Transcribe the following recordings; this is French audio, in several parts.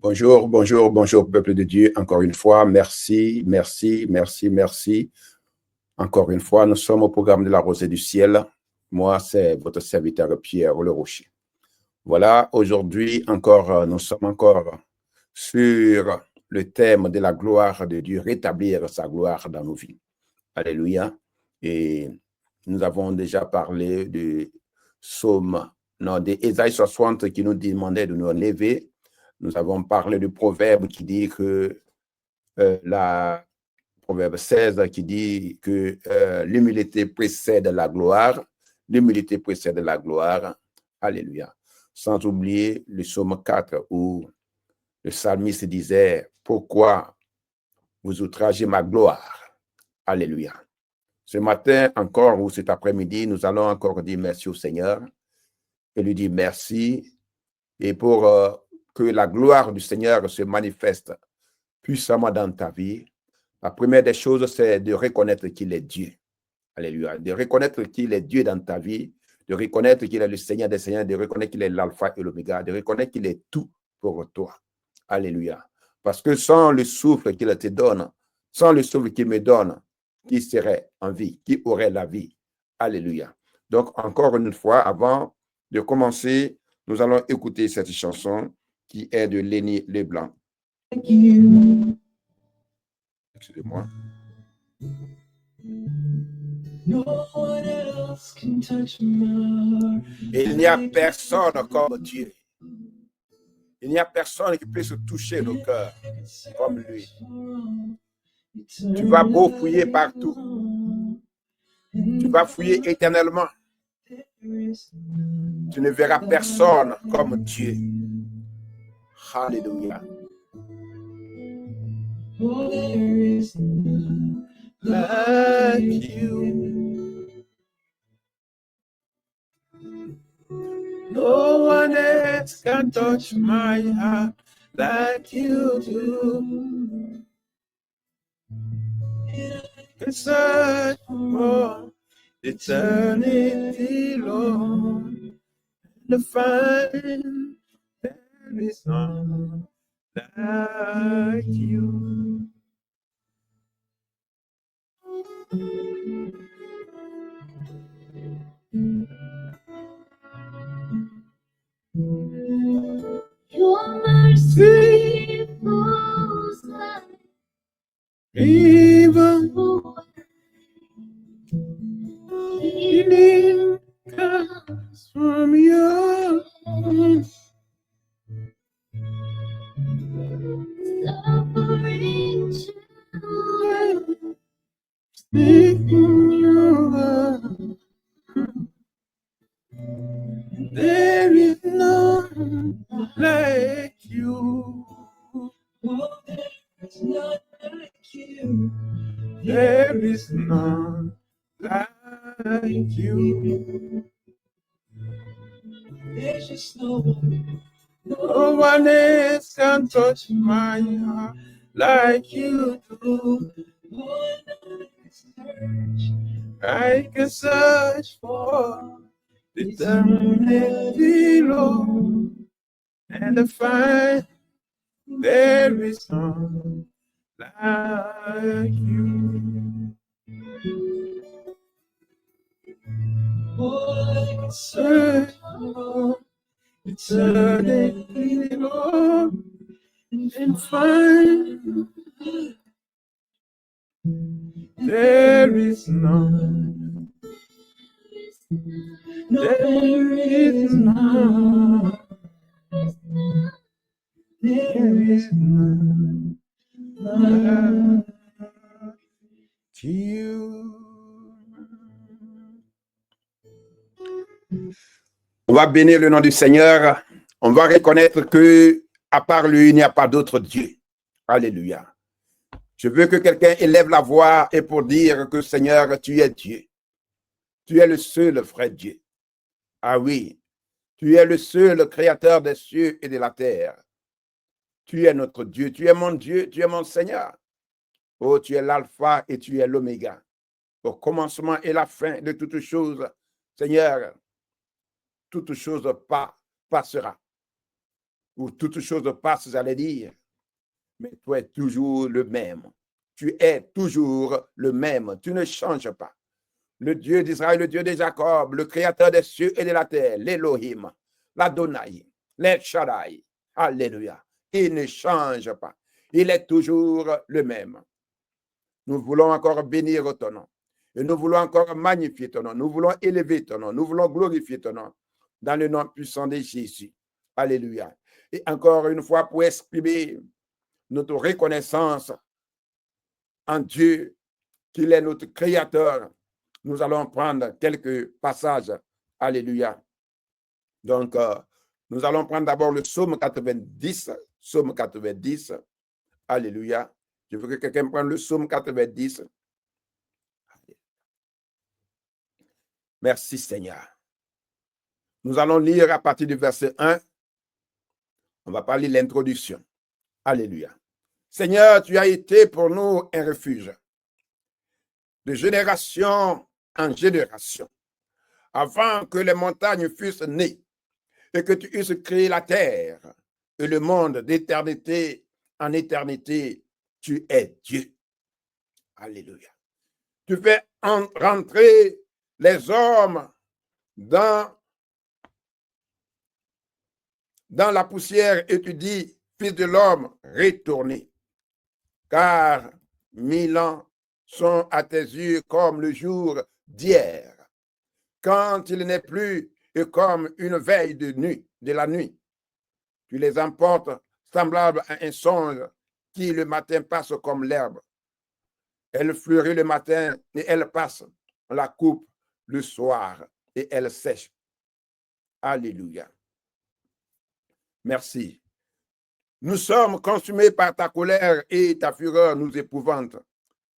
Bonjour, bonjour, bonjour, peuple de Dieu. Encore une fois, merci, merci, merci, merci. Encore une fois, nous sommes au programme de la Rosée du Ciel. Moi, c'est votre serviteur Pierre Le Rocher. Voilà, aujourd'hui, nous sommes encore sur le thème de la gloire de Dieu, rétablir sa gloire dans nos vies. Alléluia. Et nous avons déjà parlé de d'Ésaïe 60 qui nous demandait de nous lever. Nous avons parlé du proverbe qui dit que proverbe 16 qui dit que l'humilité précède la gloire. L'humilité précède la gloire. Alléluia. Sans oublier le psaume 4 où le psalmiste disait « Pourquoi vous outragez ma gloire ?» Alléluia. Ce matin encore ou cet après-midi, nous allons encore dire merci au Seigneur et lui dire merci et pour que la gloire du Seigneur se manifeste puissamment dans ta vie. La première des choses, c'est de reconnaître qu'il est Dieu. Alléluia. De reconnaître qu'il est Dieu dans ta vie, de reconnaître qu'il est le Seigneur des Seigneurs, de reconnaître qu'il est l'alpha et l'oméga, de reconnaître qu'il est tout pour toi. Alléluia. Parce que sans le souffle qu'il te donne, sans le souffle qu'il me donne, qui serait en vie, qui aurait la vie. Alléluia. Donc, encore une fois, avant de commencer, nous allons écouter cette chanson qui est de Lenny Leblanc. Excusez-moi. Il n'y a personne comme Dieu. Il n'y a personne qui puisse toucher nos cœurs comme lui. Tu vas beau fouiller partout. Tu vas fouiller éternellement. Tu ne verras personne comme Dieu. Alléluia. Like you. No one else can touch my heart like you do. Can search for eternity, Lord, to find there is none like you. Your mercy flows like river, healing comes from your hands. Suffering children sleep in your arms. There is none like you. Oh, there is none like you. There is none like you. There's just no one. No one else can touch my heart like you do. I can search for eternity, Lord, and I find there is none like you. Oh, I can search for eternity, Lord, and find there is none. There is none. There is none like you. On va bénir le nom du Seigneur. On va reconnaître que à part lui, il n'y a pas d'autre Dieu. Alléluia. Je veux que quelqu'un élève la voix et pour dire que Seigneur, tu es Dieu. Tu es le seul vrai Dieu. Ah oui, tu es le seul créateur des cieux et de la terre. Tu es notre Dieu, tu es mon Seigneur. Oh, tu es l'alpha et tu es l'oméga. Au commencement et la fin de toutes choses, Seigneur, toute chose passera. où toutes choses passent, j'allais dire, mais tu es toujours le même. Tu es toujours le même. Tu ne changes pas. Le Dieu d'Israël, le Dieu de Jacob, le créateur des cieux et de la terre, l'Elohim, l'Adonai, l'El Shaddai. Alléluia. Il ne change pas. Il est toujours le même. Nous voulons encore bénir ton nom. Et nous voulons encore magnifier ton nom. Nous voulons élever ton nom. Nous voulons glorifier ton nom. Dans le nom puissant de Jésus. Alléluia. Et encore une fois, pour exprimer notre reconnaissance en Dieu, qu'il est notre créateur, nous allons prendre quelques passages. Alléluia. Donc, nous allons prendre d'abord le psaume 90. Psaume 90. Alléluia. Je veux que quelqu'un prenne le psaume 90. Merci Seigneur. Nous allons lire à partir du verset 1. On va pas lire l'introduction. Alléluia. Seigneur, tu as été pour nous un refuge de génération en génération, avant que les montagnes fussent nées et que tu eusses créé la terre et le monde d'éternité en éternité, tu es Dieu. Alléluia. Tu fais rentrer les hommes dans la poussière et tu dis, fils de l'homme, retournez. Car 1000 ans sont à tes yeux comme le jour d'hier, quand il n'est plus et comme une veille de la nuit. Tu les emportes semblables à un songe qui le matin passe comme l'herbe. Elle fleurit le matin et elle passe. On la coupe le soir et elle sèche. Alléluia. Merci. Nous sommes consumés par ta colère et ta fureur nous épouvante.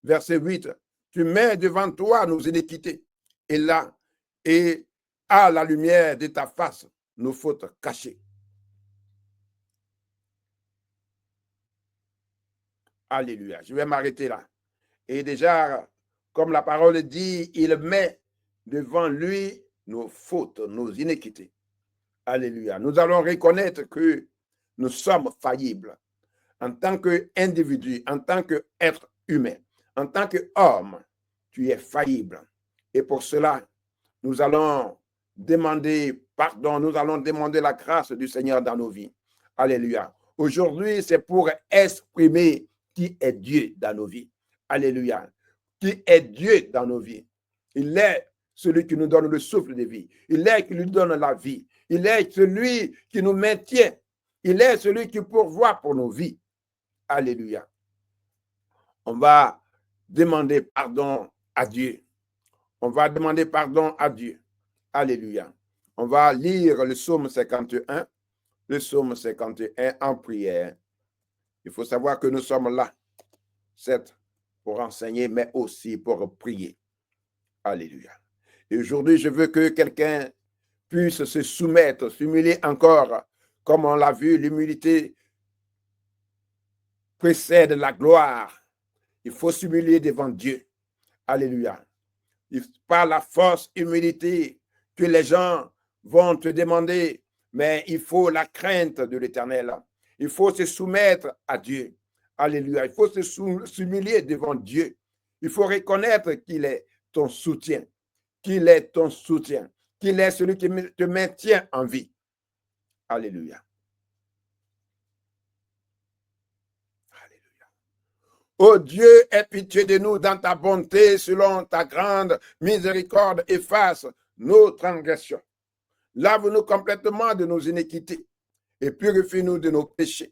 Verset 8. Tu mets devant toi nos iniquités et là, et à la lumière de ta face, nos fautes cachées. Alléluia. Je vais m'arrêter là. Et déjà, comme la parole dit, il met devant lui nos fautes, nos iniquités. Alléluia. Nous allons reconnaître que nous sommes faillibles en tant qu'individu, en tant qu'être humain, en tant qu'homme. Tu es faillible. Et pour cela, nous allons demander pardon, nous allons demander la grâce du Seigneur dans nos vies. Alléluia. Aujourd'hui, c'est pour exprimer qui est Dieu dans nos vies. Alléluia. Qui est Dieu dans nos vies. Il est celui qui nous donne le souffle de vie. Il est qui nous donne la vie. Il est celui qui nous maintient. Il est celui qui pourvoit pour nos vies. Alléluia. On va demander pardon à Dieu. On va demander pardon à Dieu. Alléluia. On va lire le psaume 51. Le psaume 51 en prière. Il faut savoir que nous sommes là, certes, pour enseigner, mais aussi pour prier. Alléluia. Et aujourd'hui, je veux que quelqu'un puisse se soumettre, s'humilier encore. Comme on l'a vu, l'humilité précède la gloire. Il faut s'humilier devant Dieu. Alléluia. Par la force humilité que les gens vont te demander, mais il faut la crainte de l'Éternel. Il faut se soumettre à Dieu. Alléluia. Il faut s'humilier devant Dieu. Il faut reconnaître qu'il est ton soutien, qu'il est ton soutien, qu'il est celui qui te maintient en vie. Alléluia. Alléluia. Ô Dieu, aie pitié de nous dans ta bonté, selon ta grande miséricorde, efface nos transgressions. Lave-nous complètement de nos iniquités et purifie-nous de nos péchés,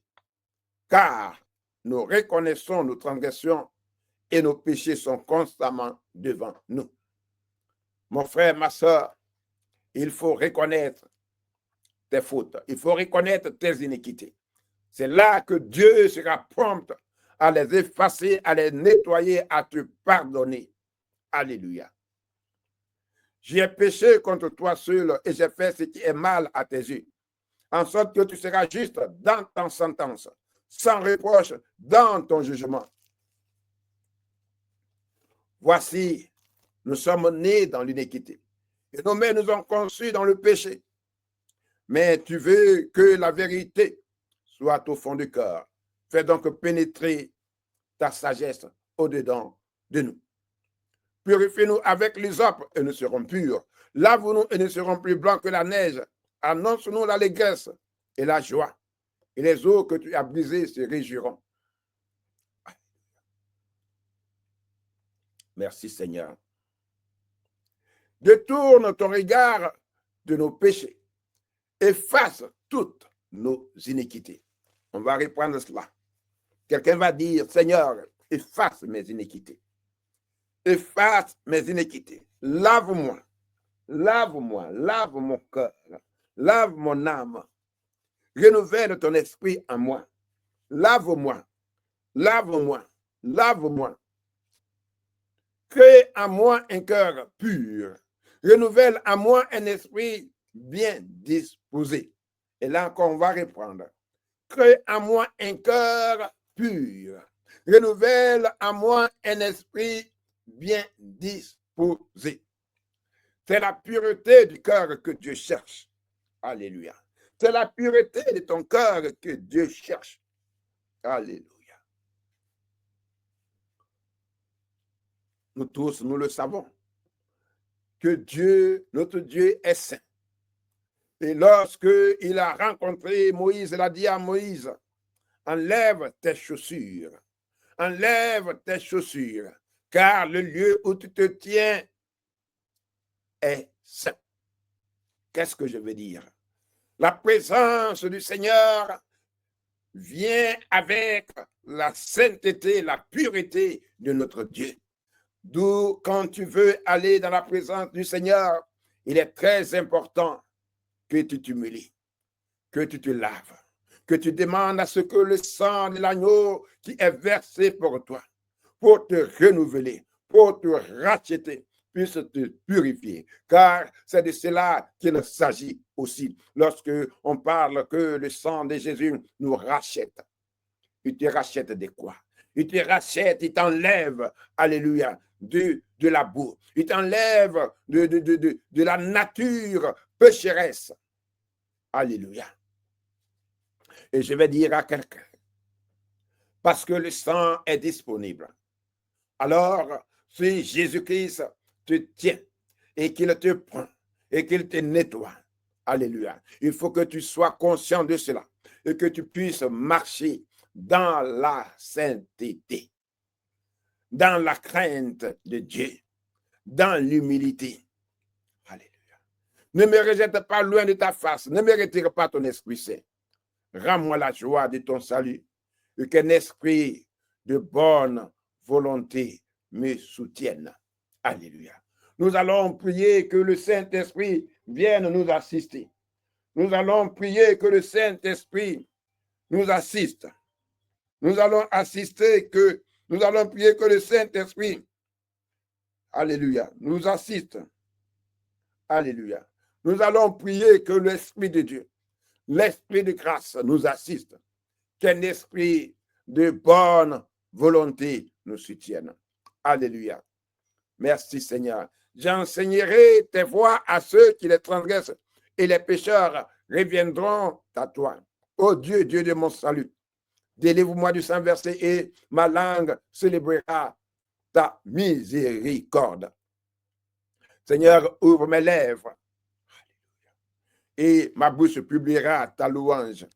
car nous reconnaissons nos transgressions et nos péchés sont constamment devant nous. Mon frère, ma soeur, il faut reconnaître tes fautes, il faut reconnaître tes iniquités. C'est là que Dieu sera prompt à les effacer, à les nettoyer, à te pardonner. Alléluia. J'ai péché contre toi seul et j'ai fait ce qui est mal à tes yeux, en sorte que tu seras juste dans ta sentence, sans reproche dans ton jugement. Voici, nous sommes nés dans l'iniquité et nos mères nous ont conçus dans le péché. Mais tu veux que la vérité soit au fond du cœur. Fais donc pénétrer ta sagesse au-dedans de nous. Purifiez-nous avec l'hysope et nous serons purs. Lave-nous et nous serons plus blancs que la neige. Annonce-nous l'allégresse et la joie. Et les eaux que tu as brisées se réjouiront. Merci Seigneur. Détourne ton regard de nos péchés. Efface toutes nos iniquités. On va reprendre cela. Quelqu'un va dire, Seigneur, efface mes iniquités. Efface mes iniquités. Lave-moi. Lave-moi. Lave mon cœur. Lave mon âme. Renouvelle ton esprit en moi. Lave-moi. Lave-moi. Lave-moi. Crée en moi un cœur pur. Renouvelle en moi un esprit bien disposé. Et là encore, on va reprendre. Crée en moi un cœur pur. Renouvelle en moi un esprit bien disposé. C'est la pureté du cœur que Dieu cherche. Alléluia. C'est la pureté de ton cœur que Dieu cherche. Alléluia. Nous tous, nous le savons, que Dieu, notre Dieu, est saint. Et lorsque il a rencontré Moïse, il a dit à Moïse, enlève tes chaussures, car le lieu où tu te tiens est saint. Qu'est-ce que je veux dire? La présence du Seigneur vient avec la sainteté, la pureté de notre Dieu. D'où, quand tu veux aller dans la présence du Seigneur, il est très important que tu t'humilies, que tu te laves, que tu demandes à ce que le sang de l'agneau qui est versé pour toi, pour te renouveler, pour te racheter, puisse te purifier. Car c'est de cela qu'il s'agit aussi lorsque on parle que le sang de Jésus nous rachète. Il te rachète de quoi? Il te rachète, il t'enlève, alléluia, de la boue. Il t'enlève de la nature pécheresse. Alléluia. Et je vais dire à quelqu'un, parce que le sang est disponible. Alors, si Jésus-Christ te tient et qu'il te prend et qu'il te nettoie, alléluia, il faut que tu sois conscient de cela et que tu puisses marcher dans la sainteté, dans la crainte de Dieu, dans l'humilité. Alléluia. Ne me rejette pas loin de ta face, ne me retire pas ton Esprit Saint. Rends-moi la joie de ton salut et qu'un esprit de bonne volonté me soutienne. Alléluia. Nous allons prier que le Saint-Esprit vienne nous assister. Nous allons prier que le Saint-Esprit nous assiste. Nous allons prier que le Saint-Esprit, alléluia, nous assiste. Alléluia. Nous allons prier que l'Esprit de Dieu, l'Esprit de grâce nous assiste. Qu'un esprit de bonne volonté nous soutienne. Alléluia. Merci Seigneur. J'enseignerai tes voies à ceux qui les transgressent et les pécheurs reviendront à toi. Ô Dieu, Dieu de mon salut, délivre-moi du sang versé et ma langue célébrera ta miséricorde. Seigneur, ouvre mes lèvres et ma bouche publiera ta louange.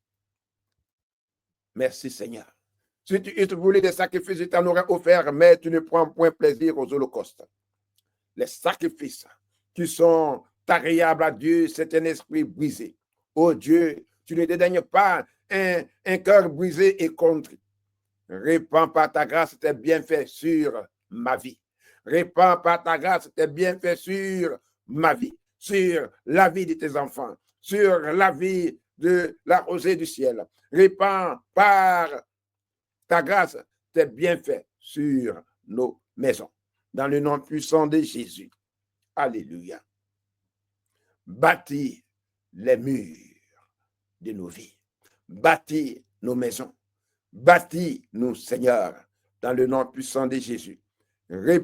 Merci Seigneur. Si tu voulais des sacrifices, je t'en aurais offert, mais tu ne prends point plaisir aux holocaustes. Les sacrifices qui sont agréables à Dieu, c'est un esprit brisé. Oh Dieu, tu ne dédaignes pas un cœur brisé et contrit. Répands par ta grâce tes bienfaits sur ma vie. Répands par ta grâce tes bienfaits sur ma vie, sur la vie de tes enfants, sur la vie de la rosée du ciel. Répands par ta grâce tes bienfaits sur nos maisons. Dans le nom puissant de Jésus. Alléluia. Bâtis les murs de nos vies. Bâtis nos maisons. Bâtis-nous, Seigneur, dans le nom puissant de Jésus.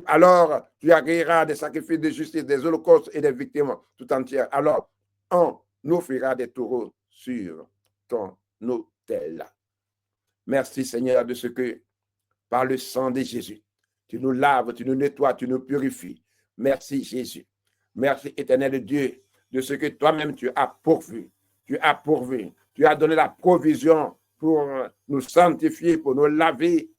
Alors, tu agréeras des sacrifices de justice, des holocaustes et des victimes tout entières. Alors, on offrira des taureaux sur ton mortelle. Merci Seigneur de ce que par le sang de Jésus, tu nous laves, tu nous nettoies, tu nous purifies. Merci Jésus. Merci éternel Dieu de ce que toi-même tu as pourvu. Tu as pourvu. Tu as donné la provision pour nous sanctifier, pour nous laver,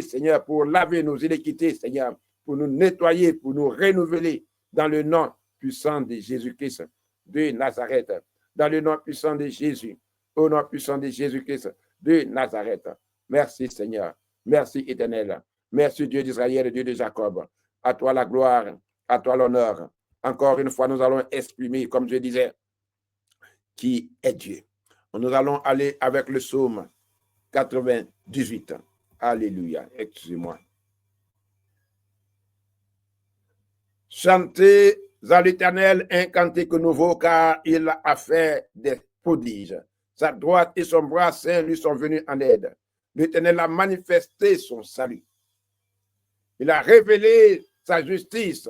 Seigneur, pour laver nos iniquités, Seigneur, pour nous nettoyer, pour nous renouveler dans le nom puissant de Jésus-Christ de Nazareth. Dans le nom puissant de Jésus, au nom puissant de Jésus-Christ de Nazareth. Merci Seigneur. Merci éternel. Merci Dieu d'Israël et Dieu de Jacob. À toi la gloire, à toi l'honneur. Encore une fois, nous allons exprimer, comme je disais, qui est Dieu. Nous allons aller avec le psaume 98. Alléluia. Excusez-moi. Chantez à l'Éternel un cantique nouveau, car il a fait des prodiges. Sa droite et son bras saint lui sont venus en aide. L'Éternel a manifesté son salut. Il a révélé sa justice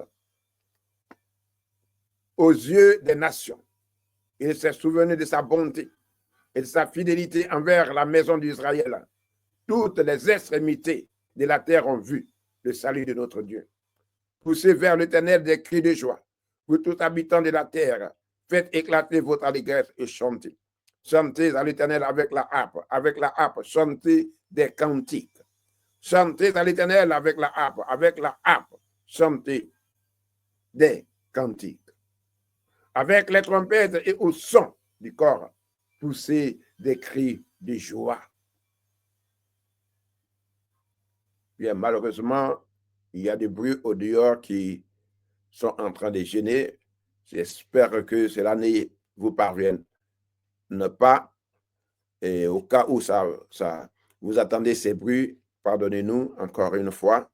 aux yeux des nations. Il s'est souvenu de sa bonté et de sa fidélité envers la maison d'Israël. Toutes les extrémités de la terre ont vu le salut de notre Dieu. Poussez vers l'Éternel des cris de joie. Vous tous habitants de la terre, faites éclater votre allégresse et chantez. Chantez à l'Éternel avec la harpe, chantez des cantiques. Chantez à l'Éternel avec la harpe, chantez des cantiques. Avec les trompettes et au son du corps, poussez des cris de joie. Bien, malheureusement, il y a des bruits au dehors qui sont en train de gêner. J'espère que cela ne vous parvienne pas. Et au cas où vous attendez ces bruits, pardonnez-nous encore une fois,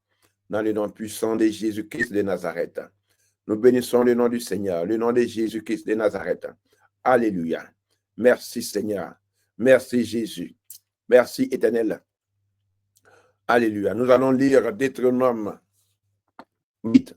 dans le nom puissant de Jésus-Christ de Nazareth. Nous bénissons le nom du Seigneur, le nom de Jésus-Christ de Nazareth. Alléluia. Merci Seigneur. Merci Jésus. Merci éternel. Alléluia. Nous allons lire Deutéronome 8.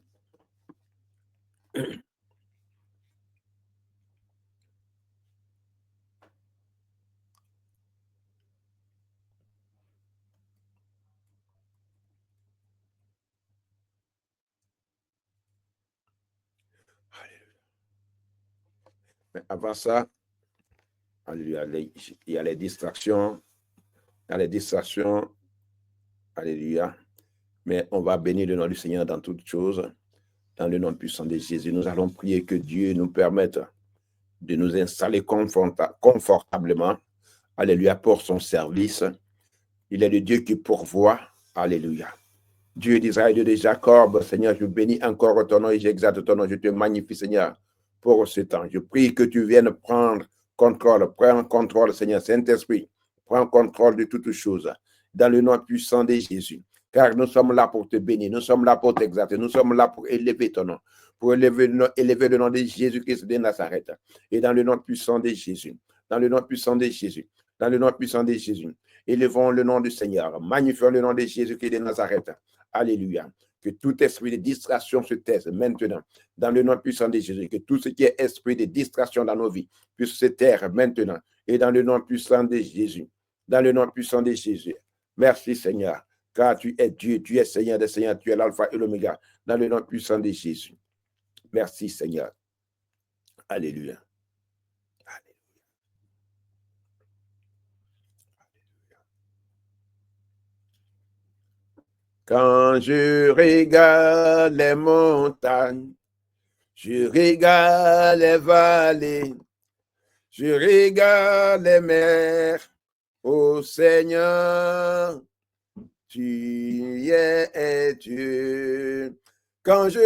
Mais avant ça, alléluia, il y a les distractions. Alléluia. Mais on va bénir le nom du Seigneur dans toutes choses. Dans le nom puissant de Jésus, nous allons prier que Dieu nous permette de nous installer confortablement. Alléluia, pour son service. Il est le Dieu qui pourvoit. Alléluia. Dieu d'Israël, Dieu de Jacob, Seigneur, je bénis encore ton nom et j'exalte ton nom. Je te magnifie, Seigneur, pour ce temps. Je prie que tu viennes prendre contrôle. Prends contrôle, Seigneur, Saint-Esprit. Prends contrôle de toutes choses. Dans le nom puissant de Jésus. Car nous sommes là pour te bénir. Nous sommes là pour t'exalter. Nous sommes là pour élever ton nom. Pour élever le nom de Jésus-Christ de Nazareth. Et dans le nom puissant de Jésus. Dans le nom puissant de Jésus. Dans le nom puissant de Jésus. Élevons le nom du Seigneur. Magnifions le nom de Jésus-Christ de Nazareth. Alléluia. Que tout esprit de distraction se taise maintenant. Dans le nom puissant de Jésus. Que tout ce qui est esprit de distraction dans nos vies puisse se taire maintenant. Et dans le nom puissant de Jésus. Dans le nom puissant de Jésus. Merci Seigneur. Car tu es Dieu, tu es Seigneur des Seigneurs, tu es l'alpha et l'oméga, dans le nom puissant de Jésus. Merci Seigneur. Alléluia. Alléluia. Quand je regarde les montagnes, je regarde les vallées, je regarde les mers, ô Seigneur, tu es Dieu. Quand je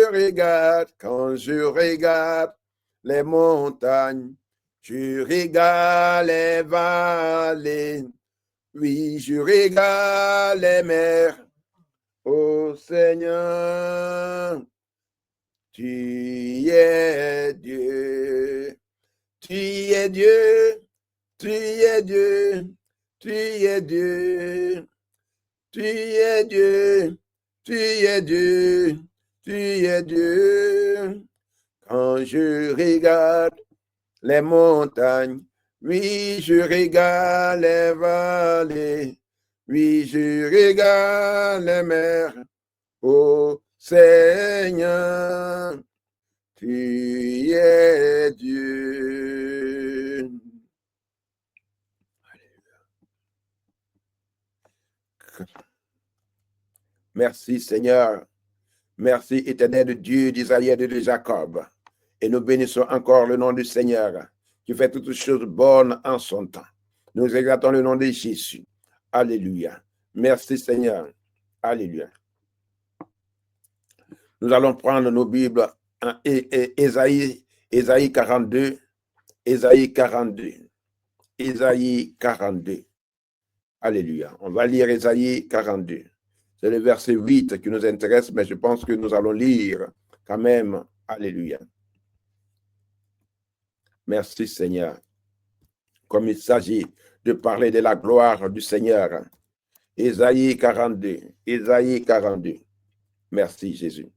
regarde les montagnes, je regarde les vallées, oui, je regarde les mers, ô Seigneur, tu es Dieu. Tu es Dieu, tu es Dieu, tu es Dieu. Tu es Dieu, tu es Dieu, tu es Dieu. Quand je regarde les montagnes, Oui, je regarde les vallées. Oui, je regarde les mers. Ô Seigneur, tu es Dieu. Merci Seigneur. Merci éternel de Dieu d'Israël et de Jacob. Et nous bénissons encore le nom du Seigneur qui fait toutes choses bonnes en son temps. Nous exaltons le nom de Jésus. Alléluia. Merci Seigneur. Alléluia. Nous allons prendre nos Bibles en Ésaïe 42, Ésaïe 42, Ésaïe 42. Alléluia. On va lire Ésaïe 42. C'est le verset 8 qui nous intéresse, mais je pense que nous allons lire quand même. Alléluia. Merci Seigneur. Comme il s'agit de parler de la gloire du Seigneur. Ésaïe 42. Ésaïe 42. Merci Jésus.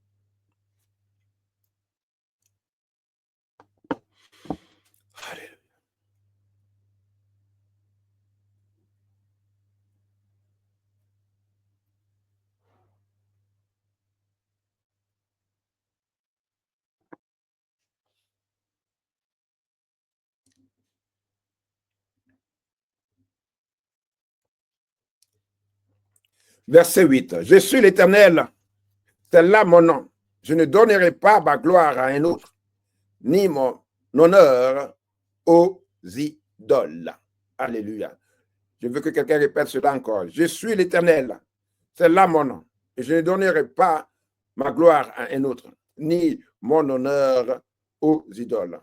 Alléluia. Verset 8. Je suis l'Éternel, c'est là mon nom. Je ne donnerai pas ma gloire à un autre, ni mon honneur aux idoles. Alléluia. Je veux que quelqu'un répète cela encore. Je suis l'Éternel, c'est là mon nom. Et je ne donnerai pas ma gloire à un autre, ni mon honneur aux idoles.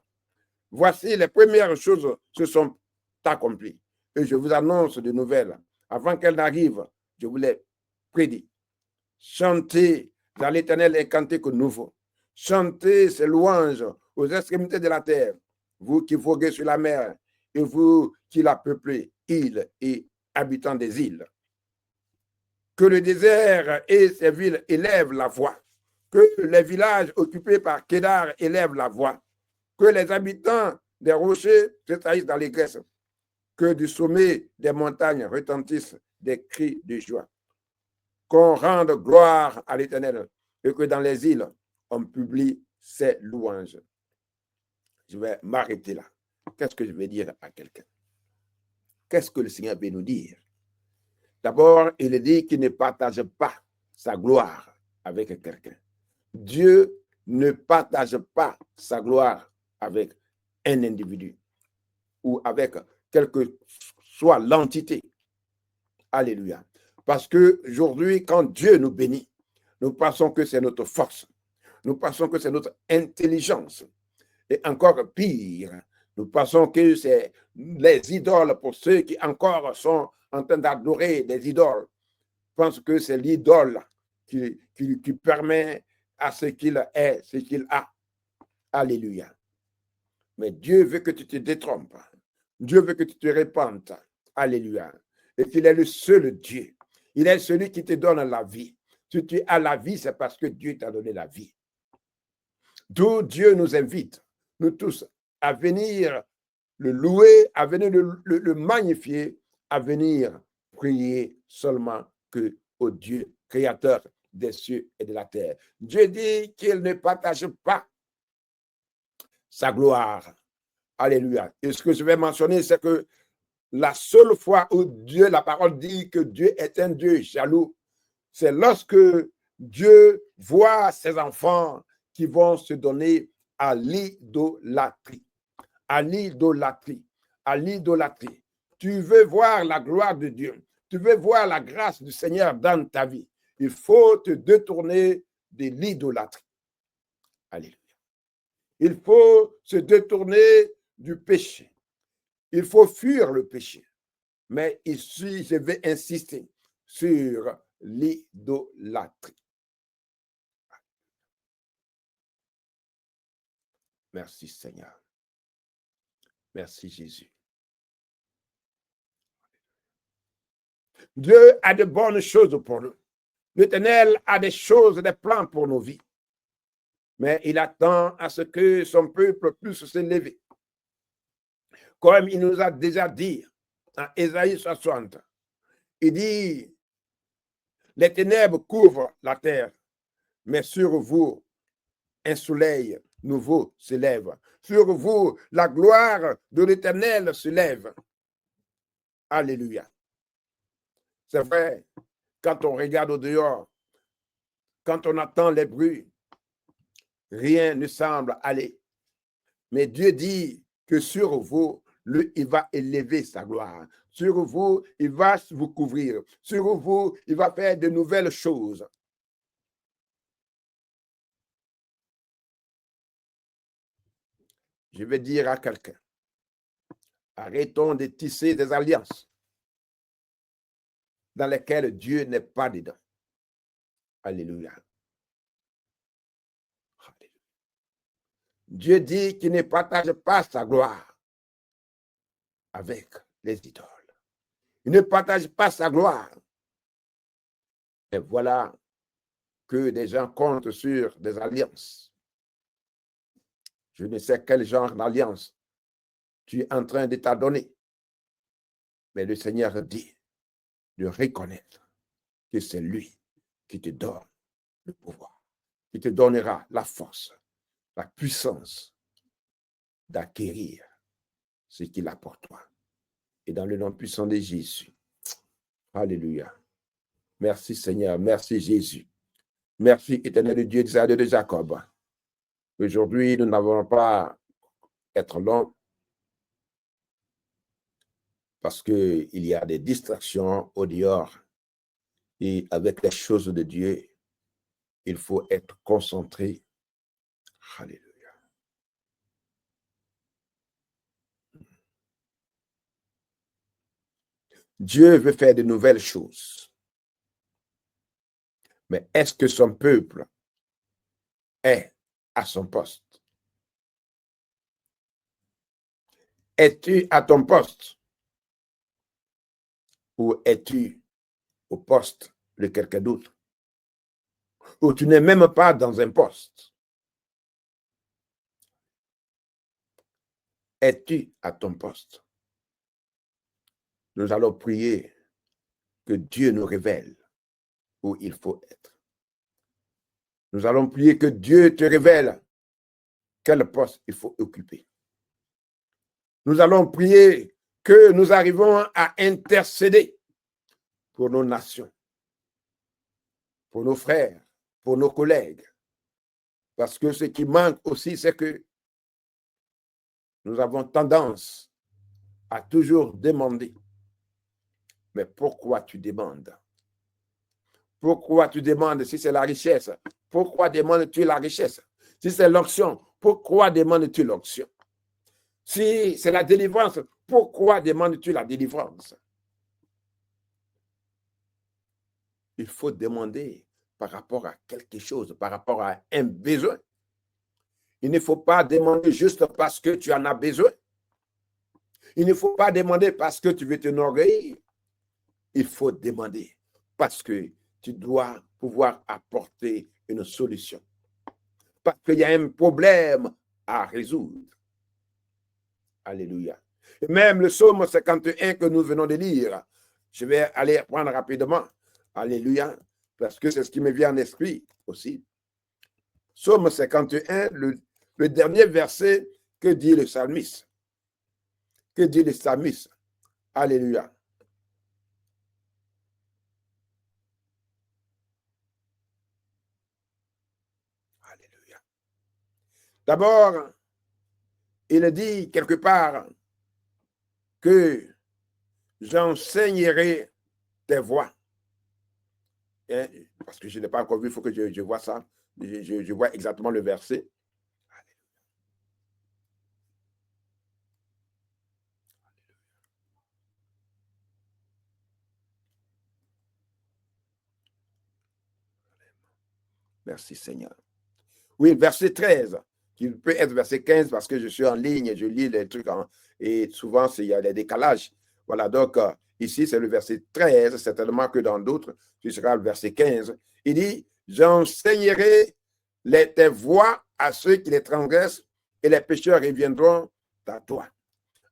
Voici les premières choses se sont accomplies. Et je vous annonce de nouvelles. Avant qu'elles n'arrivent, je vous les prédis. Chantez dans l'Éternel un cantique nouveau. Chantez ses louanges aux extrémités de la terre. Vous qui voguez sur la mer et vous qui la peuplez, îles et habitants des îles. Que le désert et ses villes élèvent la voix. Que les villages occupés par Kédar élèvent la voix. Que les habitants des rochers se trahissent dans les graisses. Que du sommet des montagnes retentissent des cris de joie. Qu'on rende gloire à l'Éternel et que dans les îles, on publie ses louanges. Je vais m'arrêter là. Qu'est-ce que je vais dire à quelqu'un? Qu'est-ce que le Seigneur veut nous dire? D'abord, il dit qu'il ne partage pas sa gloire avec quelqu'un. Dieu ne partage pas sa gloire avec un individu ou avec quelle que soit l'entité. Alléluia. Parce qu'aujourd'hui, quand Dieu nous bénit, nous pensons que c'est notre force. Nous pensons que c'est notre intelligence. Et encore pire, nous pensons que c'est les idoles pour ceux qui encore sont en train d'adorer les idoles. Pensent que c'est l'idole qui permet à ce qu'il est, ce qu'il a. Alléluia. Mais Dieu veut que tu te détrompes. Dieu veut que tu te répandes. Alléluia. Et qu'il est le seul Dieu. Il est celui qui te donne la vie. Si tu as la vie, c'est parce que Dieu t'a donné la vie. D'où Dieu nous invite, nous tous, à venir le louer, à venir le magnifier, à venir prier seulement que au Dieu créateur des cieux et de la terre. Dieu dit qu'il ne partage pas sa gloire. Alléluia. Et ce que je vais mentionner, c'est que la seule fois où Dieu, la parole dit que Dieu est un Dieu jaloux, c'est lorsque Dieu voit ses enfants qui vont se donner à l'idolâtrie. À l'idolâtrie. À l'idolâtrie. Tu veux voir la gloire de Dieu. Tu veux voir la grâce du Seigneur dans ta vie. Il faut te détourner de l'idolâtrie. Alléluia. Il faut se détourner du péché. Il faut fuir le péché. Mais ici, je vais insister sur l'idolâtrie. Merci Seigneur. Merci Jésus. Dieu a de bonnes choses pour nous. L'Éternel a des choses, des plans pour nos vies. Mais il attend à ce que son peuple puisse se lever. Comme il nous a déjà dit en Ésaïe 60, il dit, les ténèbres couvrent la terre, mais sur vous, un soleil nouveau se lève. Sur vous, la gloire de l'Éternel se lève. Alléluia. C'est vrai, quand on regarde au dehors, quand on entend les bruits, rien ne semble aller. Mais Dieu dit que sur vous, il va élever sa gloire. Sur vous, il va vous couvrir. Sur vous, il va faire de nouvelles choses. Je vais dire à quelqu'un, arrêtons de tisser des alliances dans lesquelles Dieu n'est pas dedans. Alléluia. Dieu dit qu'il ne partage pas sa gloire avec les idoles. Il ne partage pas sa gloire. Et voilà que des gens comptent sur des alliances. Je ne sais quel genre d'alliance tu es en train de t'adonner. Mais le Seigneur dit de reconnaître que c'est lui qui te donne le pouvoir, qui te donnera la force, la puissance d'acquérir ce qu'il a pour toi. Et dans le nom puissant de Jésus. Alléluia. Merci Seigneur, merci Jésus. Merci éternel Dieu d'Israël et de Jacob. Aujourd'hui, nous n'avons pas être long parce qu'il y a des distractions au dehors. Et avec les choses de Dieu, il faut être concentré. Alléluia. Dieu veut faire de nouvelles choses. Mais est-ce que son peuple est à son poste? Es-tu à ton poste? Ou es-tu au poste de quelqu'un d'autre? Ou tu n'es même pas dans un poste? Es-tu à ton poste? Nous allons prier que Dieu nous révèle où il faut être. Nous allons prier que Dieu te révèle quel poste il faut occuper. Nous allons prier que nous arrivons à intercéder pour nos nations, pour nos frères, pour nos collègues. Parce que ce qui manque aussi, c'est que nous avons tendance à toujours demander. Mais pourquoi tu demandes? Pourquoi tu demandes si c'est la richesse? Pourquoi demandes-tu la richesse? Si c'est l'onction, pourquoi demandes-tu l'onction? Si c'est la délivrance, pourquoi demandes-tu la délivrance? Il faut demander par rapport à quelque chose, par rapport à un besoin. Il ne faut pas demander juste parce que tu en as besoin. Il ne faut pas demander parce que tu veux t'enorgueillir. Il faut demander parce que tu dois pouvoir apporter une solution. Parce qu'il y a un problème à résoudre. Alléluia. Et même le psaume 51 que nous venons de lire, je vais aller prendre rapidement. Alléluia. Parce que c'est ce qui me vient en esprit aussi. Psaume 51, le dernier verset, que dit le psalmiste? Que dit le psalmiste? Alléluia. Alléluia. D'abord, il dit quelque part que j'enseignerai tes voies. Parce que je n'ai pas encore vu, il faut que je vois ça. Je vois exactement le verset. Merci Seigneur. Oui, verset 13, qui peut être verset 15 parce que je suis en ligne, je lis les trucs et souvent il y a des décalages. Voilà, donc ici c'est le verset 13, certainement que dans d'autres, ce sera le verset 15. Il dit, j'enseignerai tes voies à ceux qui les transgressent et les pécheurs reviendront à toi.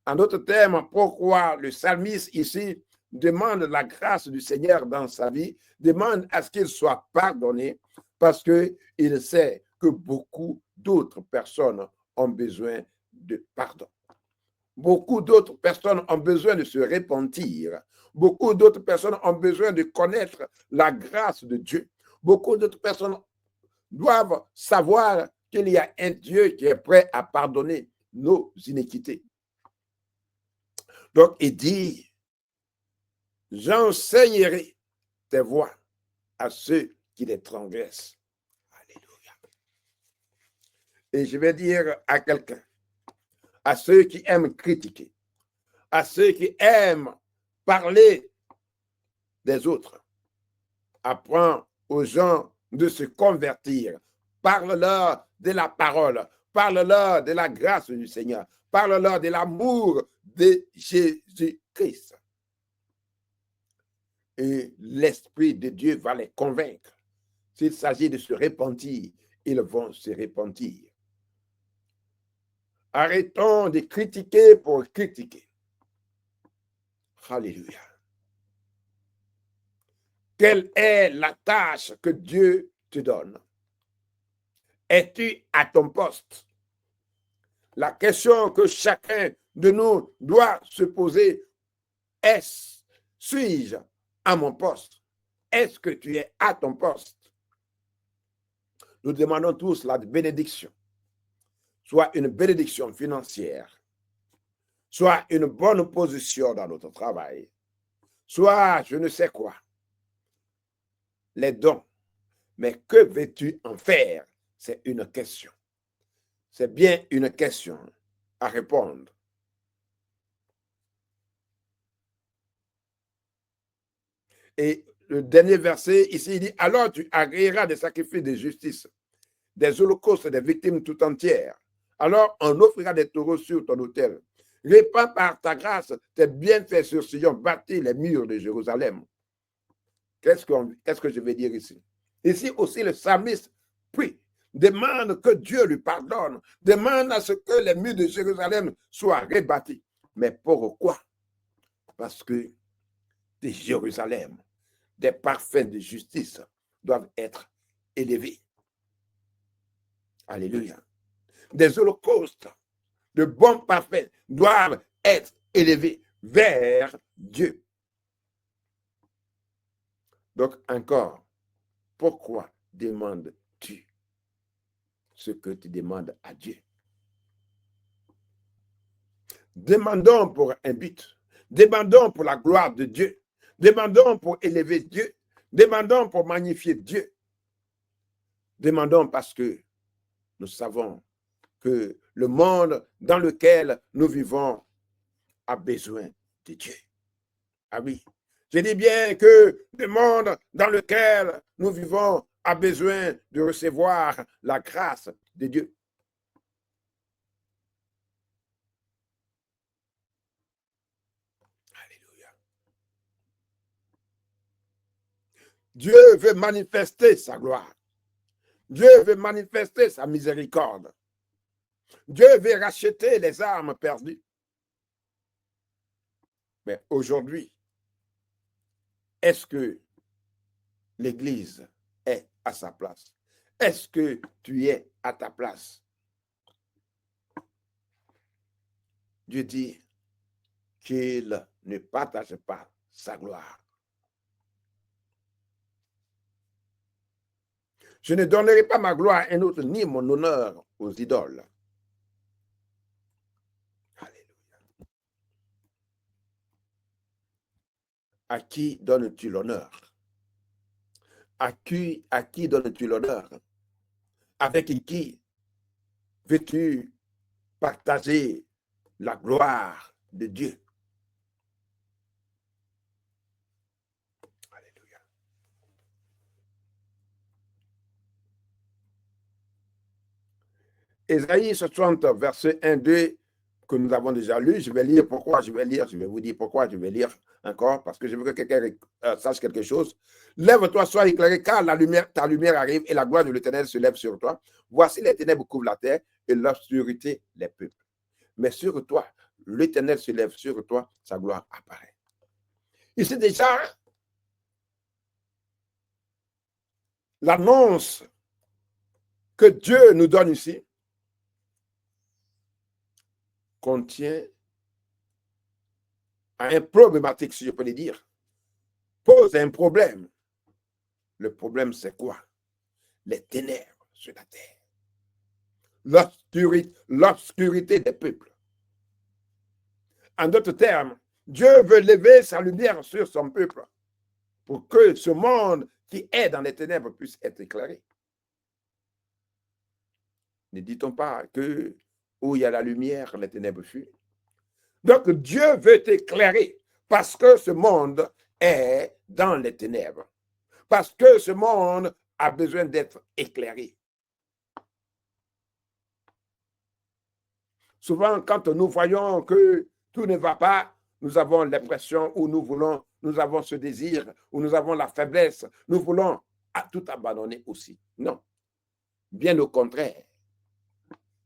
En d'autres termes, pourquoi le psalmiste ici demande la grâce du Seigneur dans sa vie, demande à ce qu'il soit pardonné, parce qu'il sait que beaucoup d'autres personnes ont besoin de pardon. Beaucoup d'autres personnes ont besoin de se repentir. Beaucoup d'autres personnes ont besoin de connaître la grâce de Dieu. Beaucoup d'autres personnes doivent savoir qu'il y a un Dieu qui est prêt à pardonner nos iniquités. Donc, il dit, j'enseignerai tes voies à ceux qui les transgressent. Alléluia. Et je vais dire à quelqu'un, à ceux qui aiment critiquer, à ceux qui aiment parler des autres, apprends aux gens de se convertir. Parle-leur de la parole, parle-leur de la grâce du Seigneur, parle-leur de l'amour de Jésus-Christ. Et l'Esprit de Dieu va les convaincre. S'il s'agit de se repentir, ils vont se repentir. Arrêtons de critiquer pour critiquer. Alléluia. Quelle est la tâche que Dieu te donne? Es-tu à ton poste? La question que chacun de nous doit se poser est: suis-je à mon poste? Est-ce que tu es à ton poste? Nous demandons tous la bénédiction, soit une bénédiction financière, soit une bonne position dans notre travail, soit je ne sais quoi, les dons. Mais que veux-tu en faire? C'est une question. C'est bien une question à répondre. Et le dernier verset ici, il dit, alors tu agréeras des sacrifices de justice, des holocaustes, des victimes tout entières. Alors on offrira des taureaux sur ton autel. Répands par ta grâce tes bienfaits sur Sion, bâtis les murs de Jérusalem. Qu'est-ce que je vais dire ici? Ici aussi, le psalmiste prie, demande que Dieu lui pardonne, demande à ce que les murs de Jérusalem soient rebâtis. Mais pourquoi? Parce que de Jérusalem, des parfums de justice doivent être élevés. Alléluia. Des holocaustes de bons parfums doivent être élevés vers Dieu. Donc encore, pourquoi demandes-tu ce que tu demandes à Dieu? Demandons pour un but. Demandons pour la gloire de Dieu. Demandons pour élever Dieu. Demandons pour magnifier Dieu. Demandons parce que nous savons que le monde dans lequel nous vivons a besoin de Dieu. Ah oui, je dis bien que le monde dans lequel nous vivons a besoin de recevoir la grâce de Dieu. Alléluia. Dieu veut manifester sa gloire. Dieu veut manifester sa miséricorde. Dieu veut racheter les âmes perdues. Mais aujourd'hui, est-ce que l'Église est à sa place? Est-ce que tu es à ta place? Dieu dit qu'il ne partage pas sa gloire. Je ne donnerai pas ma gloire à un autre, ni mon honneur aux idoles. Alléluia. À qui donnes-tu l'honneur? À qui donnes-tu l'honneur? Avec qui veux-tu partager la gloire de Dieu? Alléluia. Ésaïe 60, verset 1, 2, que nous avons déjà lu. Je vais lire pourquoi je vais lire. Je vais vous dire pourquoi je vais lire encore, parce que je veux que quelqu'un sache quelque chose. Lève-toi, sois éclairé, car ta lumière arrive et la gloire de l'Éternel se lève sur toi. Voici les ténèbres couvrent la terre et l'obscurité les peuples. Mais sur toi, l'Éternel se lève sur toi, sa gloire apparaît. Ici déjà, l'annonce que Dieu nous donne ici contient un problématique, si je peux le dire, pose un problème. Le problème, c'est quoi? Les ténèbres sur la terre. L'obscurité des peuples. En d'autres termes, Dieu veut lever sa lumière sur son peuple pour que ce monde qui est dans les ténèbres puisse être éclairé. Ne dit-on pas que où il y a la lumière, les ténèbres fuient? Donc Dieu veut éclairer parce que ce monde est dans les ténèbres. Parce que ce monde a besoin d'être éclairé. Souvent, quand nous voyons que tout ne va pas, nous avons l'impression ou nous avons ce désir, ou nous avons la faiblesse, nous voulons tout abandonner aussi. Non. Bien au contraire.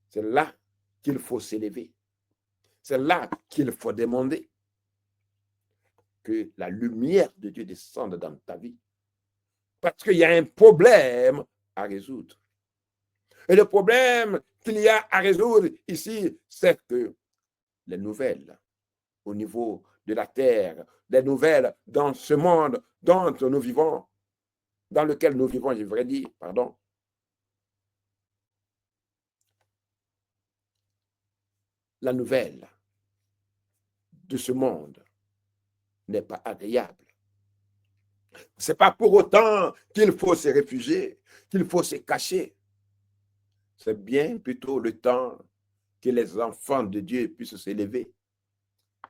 C'est là qu'il faut s'élever. C'est là qu'il faut demander que la lumière de Dieu descende dans ta vie. Parce qu'il y a un problème à résoudre. Et le problème qu'il y a à résoudre ici, c'est que les nouvelles au niveau de la terre, les nouvelles dans ce monde dont nous vivons, dans lequel nous vivons, je devrais dire, pardon, la nouvelle de ce monde n'est pas agréable. Ce n'est pas pour autant qu'il faut se réfugier, qu'il faut se cacher. C'est bien plutôt le temps que les enfants de Dieu puissent s'élever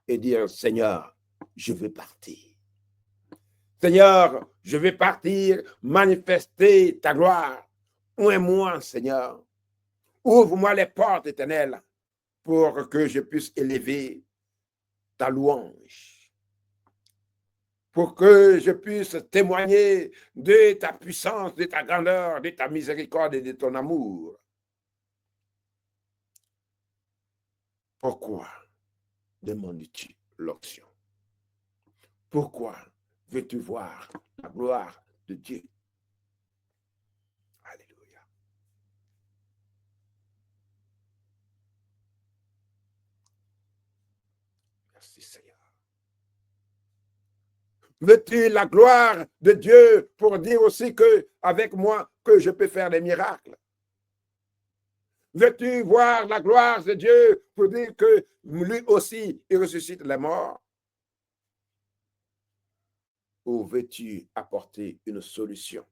et dire, Seigneur, je veux partir. Seigneur, je vais partir manifester ta gloire. Ouvre-moi, Seigneur. Ouvre-moi les portes éternelles pour que je puisse élever ta louange. Pour que je puisse témoigner de ta puissance, de ta grandeur, de ta miséricorde et de ton amour. Pourquoi demandes-tu l'onction? Pourquoi veux-tu voir la gloire de Dieu? Alléluia. Merci Seigneur. Veux-tu la gloire de Dieu pour dire aussi que avec moi que je peux faire des miracles? Veux-tu voir la gloire de Dieu pour dire que lui aussi il ressuscite les morts? Ou veux-tu apporter une solution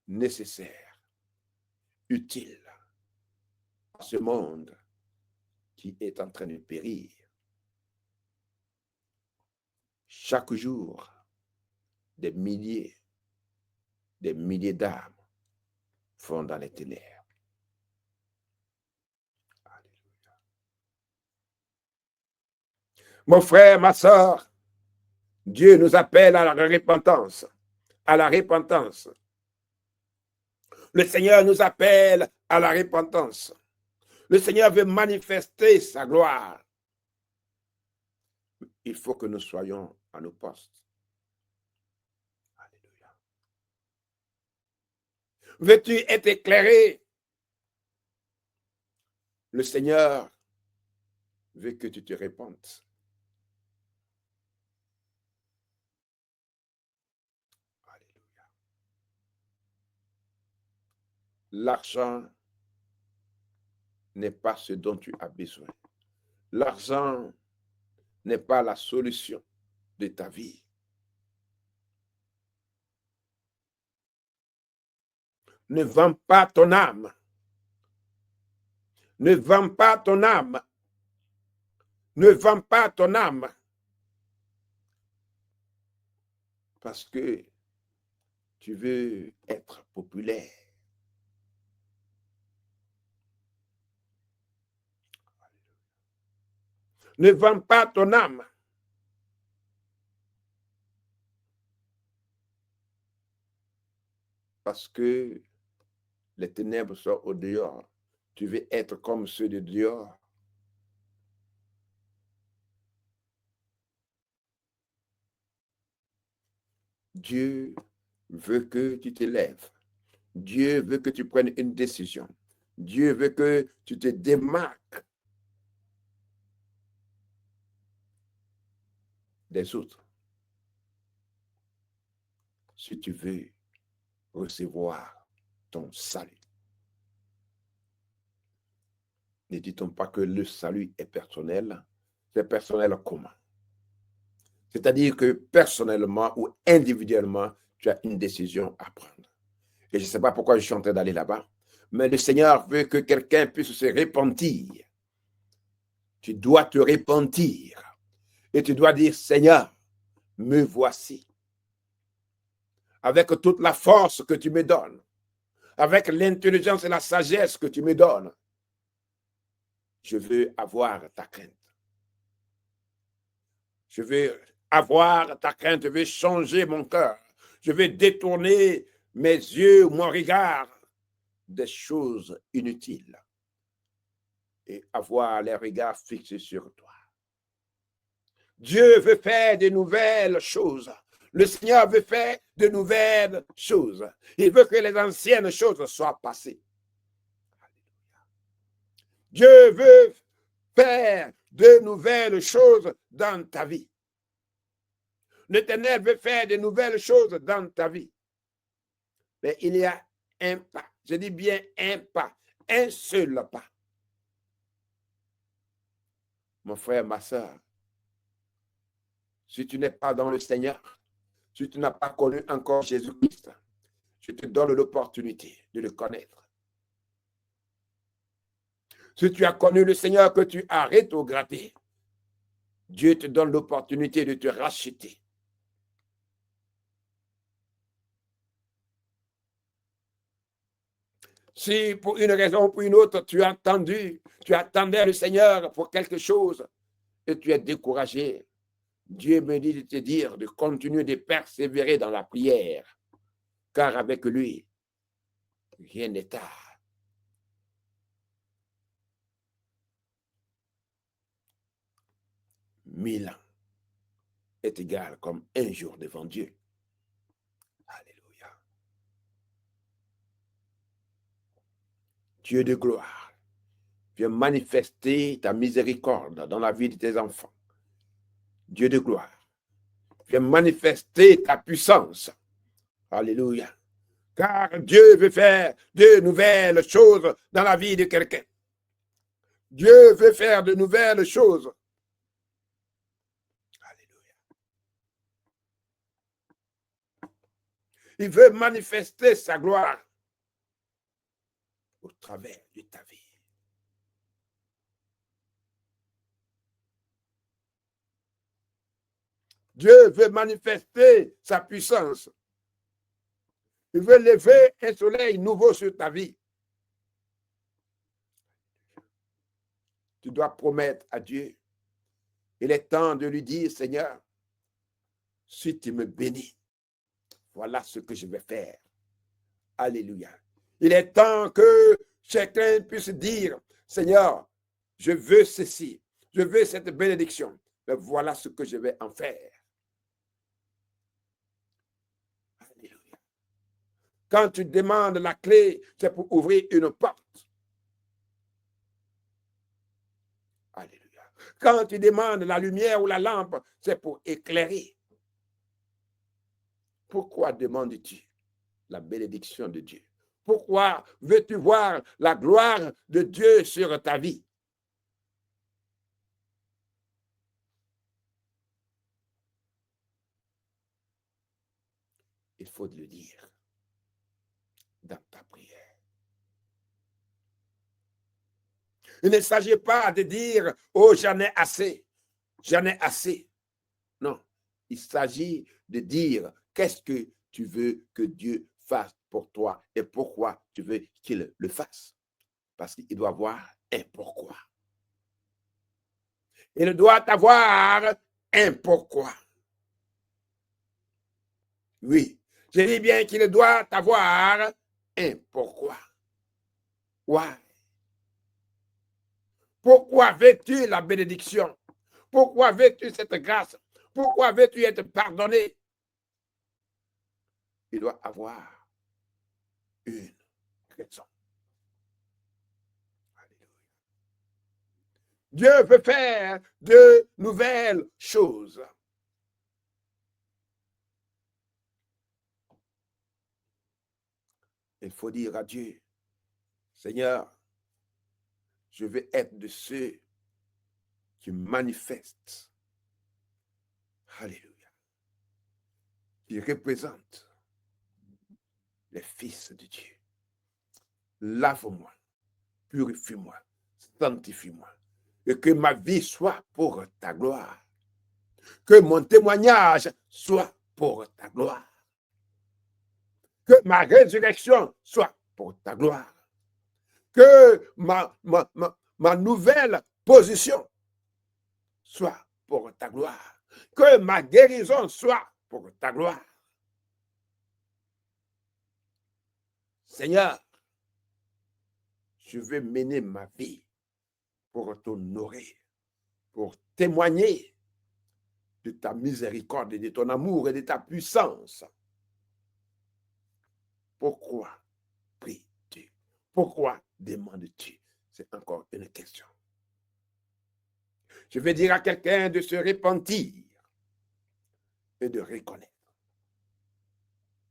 nécessaire, utile à ce monde qui est en train de périr? Chaque jour, des milliers d'âmes font dans les ténèbres. Alléluia. Mon frère, ma soeur, Dieu nous appelle à la repentance. À la repentance. Le Seigneur nous appelle à la repentance. Le Seigneur veut manifester sa gloire. Il faut que nous soyons à nos postes. Alléluia. Veux-tu être éclairé? Le Seigneur veut que tu te repentes. Alléluia. L'argent n'est pas ce dont tu as besoin. L'argent n'est pas la solution de ta vie. Ne vends pas ton âme. Ne vends pas ton âme. Ne vends pas ton âme. Parce que tu veux être populaire. Ne vends pas ton âme. Parce que les ténèbres sont au dehors. Tu veux être comme ceux de Dieu. Dieu veut que tu te lèves. Dieu veut que tu prennes une décision. Dieu veut que tu te démarques des autres. Si tu veux recevoir ton salut. Ne dit-on pas que le salut est personnel? C'est personnel comment? C'est-à-dire que personnellement ou individuellement, tu as une décision à prendre. Et je ne sais pas pourquoi je suis en train d'aller là-bas, mais le Seigneur veut que quelqu'un puisse se repentir. Tu dois te repentir. Et tu dois dire, Seigneur, me voici. Avec toute la force que tu me donnes, avec l'intelligence et la sagesse que tu me donnes, je veux avoir ta crainte. Je veux avoir ta crainte, je veux changer mon cœur. Je veux détourner mes yeux, mon regard des choses inutiles et avoir les regards fixés sur toi. Dieu veut faire de nouvelles choses. Le Seigneur veut faire de nouvelles choses. Il veut que les anciennes choses soient passées. Dieu veut faire de nouvelles choses dans ta vie. L'Éternel veut faire de nouvelles choses dans ta vie. Mais il y a un pas. Je dis bien un pas. Un seul pas. Mon frère, ma soeur, si tu n'es pas dans le Seigneur, si tu n'as pas connu encore Jésus-Christ, je te donne l'opportunité de le connaître. Si tu as connu le Seigneur que tu as rétrogradé, Dieu te donne l'opportunité de te racheter. Si pour une raison ou pour une autre, tu attendais le Seigneur pour quelque chose et tu es découragé, Dieu me dit de te dire de continuer de persévérer dans la prière, car avec lui, rien n'est tard. Mille ans est égal comme un jour devant Dieu. Alléluia. Dieu de gloire, viens manifester ta miséricorde dans la vie de tes enfants. Dieu de gloire, viens manifester ta puissance. Alléluia. Car Dieu veut faire de nouvelles choses dans la vie de quelqu'un. Dieu veut faire de nouvelles choses. Alléluia. Il veut manifester sa gloire au travers de ta vie. Dieu veut manifester sa puissance. Il veut lever un soleil nouveau sur ta vie. Tu dois promettre à Dieu. Il est temps de lui dire, Seigneur, si tu me bénis, voilà ce que je vais faire. Alléluia. Il est temps que chacun puisse dire, Seigneur, je veux ceci, je veux cette bénédiction, mais voilà ce que je vais en faire. Alléluia. Quand tu demandes la clé, c'est pour ouvrir une porte. Alléluia. Quand tu demandes la lumière ou la lampe, c'est pour éclairer. Pourquoi demandes-tu la bénédiction de Dieu? Pourquoi veux-tu voir la gloire de Dieu sur ta vie? Il faut le dire dans ta prière. Il ne s'agit pas de dire, oh, j'en ai assez, j'en ai assez. Non, il s'agit de dire, qu'est-ce que tu veux que Dieu fasse pour toi et pourquoi tu veux qu'il le fasse. Parce qu'il doit avoir un pourquoi. Il doit avoir un pourquoi. Oui, je dis bien qu'il doit avoir un pourquoi. Why? Pourquoi veux-tu la bénédiction? Pourquoi veux-tu cette grâce? Pourquoi veux-tu être pardonné? Il doit avoir une raison. Dieu veut faire de nouvelles choses. Il faut dire à Dieu, Seigneur, je veux être de ceux qui manifestent, alléluia, qui représentent les fils de Dieu. Lave-moi, purifie-moi, sanctifie-moi, et que ma vie soit pour ta gloire. Que mon témoignage soit pour ta gloire. Que ma résurrection soit pour ta gloire. Que ma nouvelle position soit pour ta gloire. Que ma guérison soit pour ta gloire. Seigneur, je veux mener ma vie pour t'honorer, pour témoigner de ta miséricorde et de ton amour et de ta puissance. Pourquoi pries-tu? Pourquoi demandes-tu? C'est encore une question. Je vais dire à quelqu'un de se repentir et de reconnaître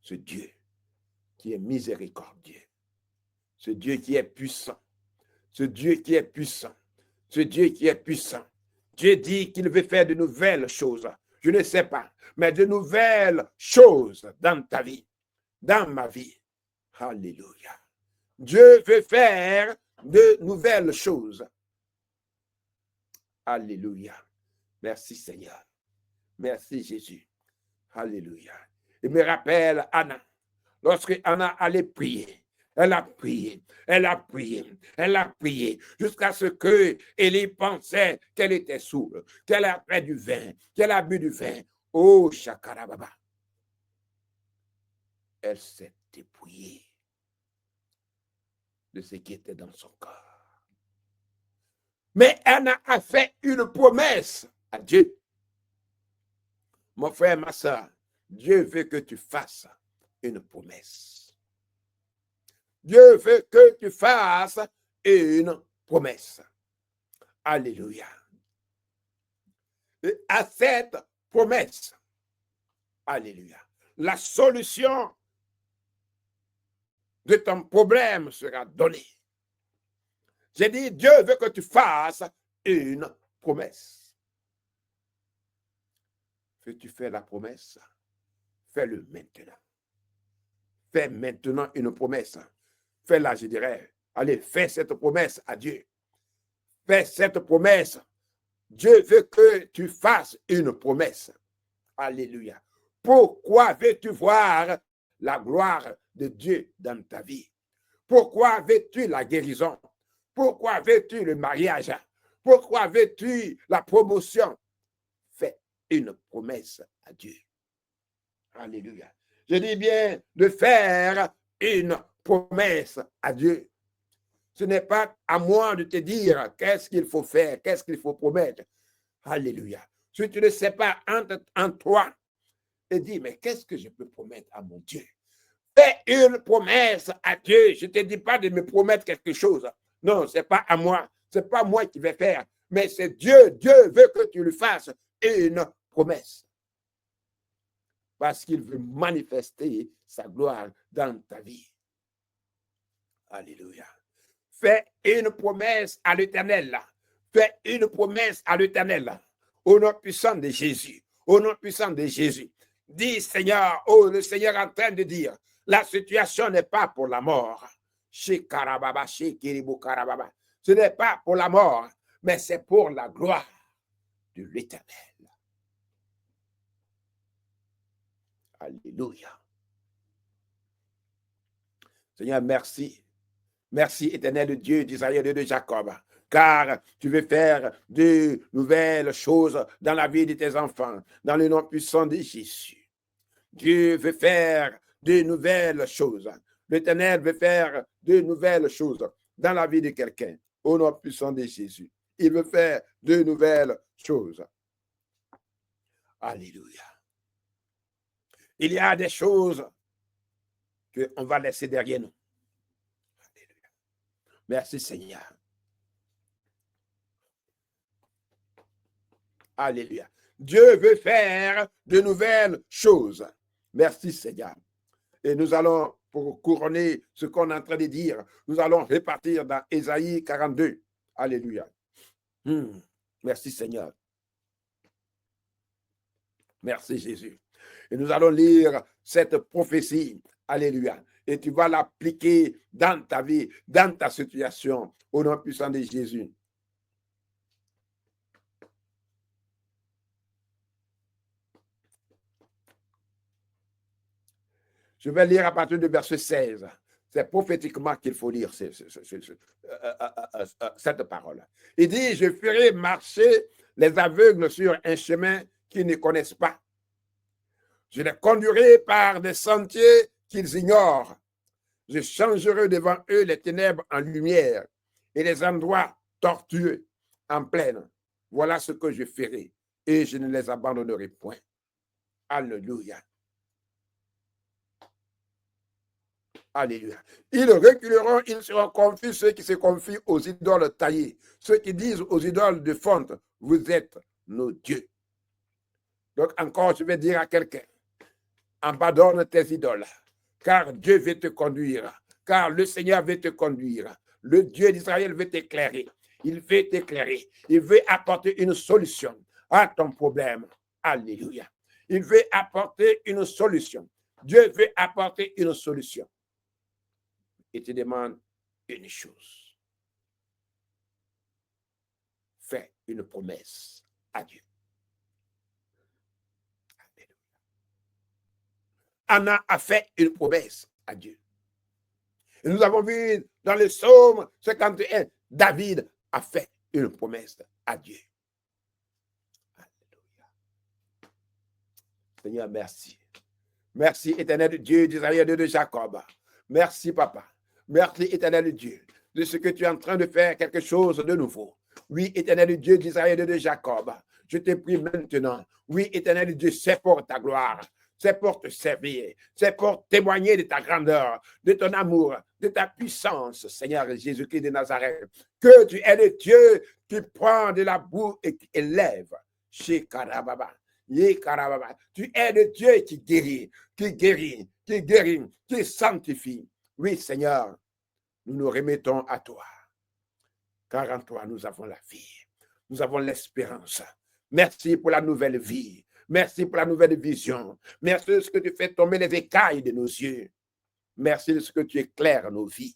ce Dieu qui est miséricordieux, ce Dieu qui est puissant, ce Dieu qui est puissant, ce Dieu qui est puissant. Dieu dit qu'il veut faire de nouvelles choses. Je ne sais pas, mais de nouvelles choses dans ta vie, dans ma vie. Alléluia. Dieu veut faire de nouvelles choses. Alléluia. Merci Seigneur. Merci Jésus. Alléluia. Il me rappelle Anna. Lorsque Anna allait prier, elle a prié, elle a prié, elle a prié, jusqu'à ce que Élie pensait qu'elle était saoule, qu'elle a fait du vin, qu'elle a bu du vin. Oh, Chakarababa. Elle s'est dépouillée de ce qui était dans son corps. Mais Anna a fait une promesse à Dieu. Mon frère, ma soeur, Dieu veut que tu fasses une promesse. Dieu veut que tu fasses une promesse. Alléluia. Et à cette promesse, alléluia, la solution de ton problème sera donnée. J'ai dit, Dieu veut que tu fasses une promesse. Veux-tu faire la promesse? Fais-le maintenant. Fais maintenant une promesse. Fais-la, je dirais. Allez, fais cette promesse à Dieu. Fais cette promesse. Dieu veut que tu fasses une promesse. Alléluia. Pourquoi veux-tu voir la gloire de Dieu dans ta vie? Pourquoi veux-tu la guérison? Pourquoi veux-tu le mariage? Pourquoi veux-tu la promotion? Fais une promesse à Dieu. Alléluia. Je dis bien de faire une promesse à Dieu. Ce n'est pas à moi de te dire qu'est-ce qu'il faut faire, qu'est-ce qu'il faut promettre. Alléluia. Si tu ne sais pas en toi, et dis, mais qu'est-ce que je peux promettre à mon Dieu? Fais une promesse à Dieu. Je ne te dis pas de me promettre quelque chose. Non, ce n'est pas à moi. Ce n'est pas moi qui vais faire. Mais c'est Dieu. Dieu veut que tu lui fasses une promesse. Parce qu'il veut manifester sa gloire dans ta vie. Alléluia. Fais une promesse à l'Éternel. Fais une promesse à l'Éternel. Au nom puissant de Jésus. Au nom puissant de Jésus. Dis, Seigneur, oh, le Seigneur est en train de dire, la situation n'est pas pour la mort. Ce n'est pas pour la mort, mais c'est pour la gloire de l'Éternel. Alléluia. Seigneur, merci. Merci, éternel Dieu d'Israël et de Jacob, car tu veux faire de nouvelles choses dans la vie de tes enfants, dans le nom puissant de Jésus. Dieu veut faire de nouvelles choses. L'Éternel veut faire de nouvelles choses dans la vie de quelqu'un, au nom puissant de Jésus. Il veut faire de nouvelles choses. Alléluia. Il y a des choses qu'on va laisser derrière nous. Alléluia. Merci Seigneur. Alléluia. Dieu veut faire de nouvelles choses. Merci Seigneur. Et nous allons, pour couronner ce qu'on est en train de dire, nous allons repartir dans Ésaïe 42. Alléluia. Merci Seigneur. Merci Jésus. Et nous allons lire cette prophétie. Alléluia. Et tu vas l'appliquer dans ta vie, dans ta situation, au nom puissant de Jésus. Je vais lire à partir du verset 16. C'est prophétiquement qu'il faut lire cette parole. Il dit, je ferai marcher les aveugles sur un chemin qu'ils ne connaissent pas. Je les conduirai par des sentiers qu'ils ignorent. Je changerai devant eux les ténèbres en lumière et les endroits tortueux en plaine. Voilà ce que je ferai et je ne les abandonnerai point. Alléluia. Alléluia. Ils reculeront, ils seront confus, ceux qui se confient aux idoles taillées, ceux qui disent aux idoles de fonte, vous êtes nos dieux. Donc encore, je vais dire à quelqu'un, abandonne tes idoles, car Dieu veut te conduire, car le Seigneur veut te conduire, le Dieu d'Israël veut t'éclairer, il veut t'éclairer, il veut apporter une solution à ton problème. Alléluia. Il veut apporter une solution. Dieu veut apporter une solution. Il te demande une chose. Fais une promesse à Dieu. Alléluia. Anna a fait une promesse à Dieu. Et nous avons vu dans le psaume 51, David a fait une promesse à Dieu. Alléluia. Seigneur, merci. Merci, éternel Dieu d'Israël et de Jacob. Merci, Papa. Merci, éternel Dieu, de ce que tu es en train de faire quelque chose de nouveau. Oui, éternel Dieu d'Israël et de Jacob, je te prie maintenant. Oui, éternel Dieu, c'est pour ta gloire, c'est pour te servir, c'est pour témoigner de ta grandeur, de ton amour, de ta puissance, Seigneur Jésus-Christ de Nazareth, que tu es le Dieu qui prend de la boue et qui élève. Chez Karababa. Tu es le Dieu qui guérit, qui sanctifie. Oui, Seigneur, nous nous remettons à toi, car en toi, nous avons la vie, nous avons l'espérance. Merci pour la nouvelle vie, merci pour la nouvelle vision, merci de ce que tu fais tomber les écailles de nos yeux, merci de ce que tu éclaires nos vies.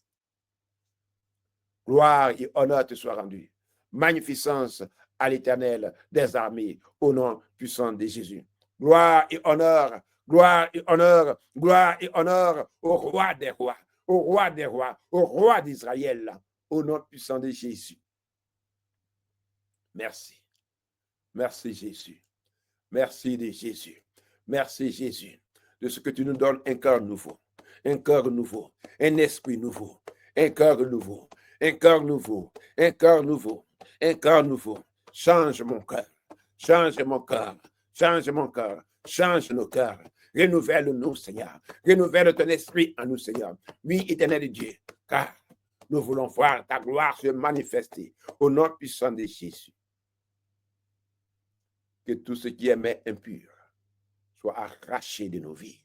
Gloire et honneur te soient rendus. Magnificence à l'Éternel des armées, au nom puissant de Jésus. Gloire et honneur, gloire et honneur, gloire et honneur au roi des rois, au roi des rois, au roi d'Israël, au nom puissant de Jésus. Merci. Merci Jésus. Merci de Jésus. Merci Jésus de ce que tu nous donnes un cœur nouveau, un esprit nouveau, un cœur nouveau, un cœur nouveau, un cœur nouveau, un cœur nouveau. Change mon cœur, change mon cœur, change mon cœur, change nos cœurs. Renouvelle-nous, Seigneur. Renouvelle ton esprit en nous, Seigneur. Oui, éternel Dieu, car nous voulons voir ta gloire se manifester au nom puissant de Jésus. Que tout ce qui est mais impur soit arraché de nos vies.